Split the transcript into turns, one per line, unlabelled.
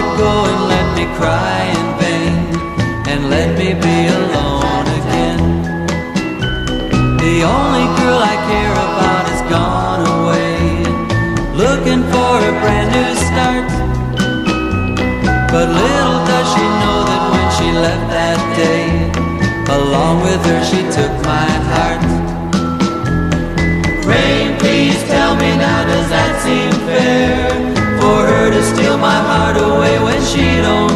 it go and let me cry in vain, and let me be alone again. The only girl I care about has gone away, looking for a brand new start. But little does she know that when she left that day, along with her she took my heart. Rain, please tell me now, does that seem fair? For her to steal my heart away when she don't